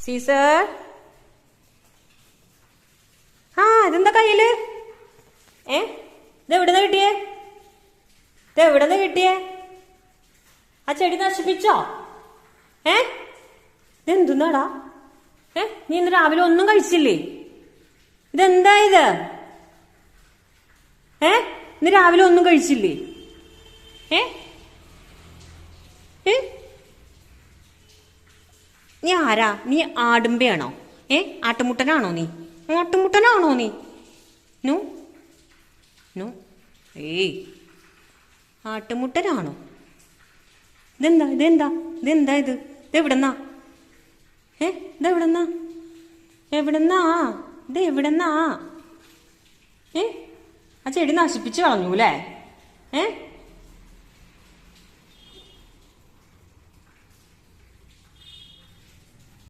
Caesar, ആ ഇതെന്താ കയ്യില്? ഇതെവിടുന്ന് കിട്ടിയേ? ഇതെവിടുന്ന് കിട്ടിയേ? ആ ചെടി നശിപ്പിച്ചോ? ഇതെന്തുന്നാടാ? നീ ഇന്ന് രാവിലെ ഒന്നും കഴിച്ചില്ലേ? ഇതെന്താ ഇത്? ഇന്ന് രാവിലെ ഒന്നും കഴിച്ചില്ലേ? നീ ആരാ? നീ ആടുമ്പയാണോ? ആട്ടുമുട്ടനാണോ നീ? ആട്ടുമുട്ടനാണോ നീ? നു നു ഏയ്, ആട്ടുമുട്ടനാണോ? ഇതെന്താ ഇതെന്താ ഇതെന്താ ഇത്? ഇതെവിടെന്നാ? ഇതെവിടെന്നാ? എവിടെന്നാ? ഇത് എവിടെന്നാ? ആ ചെടി നശിപ്പിച്ചു കളഞ്ഞു അല്ലേ?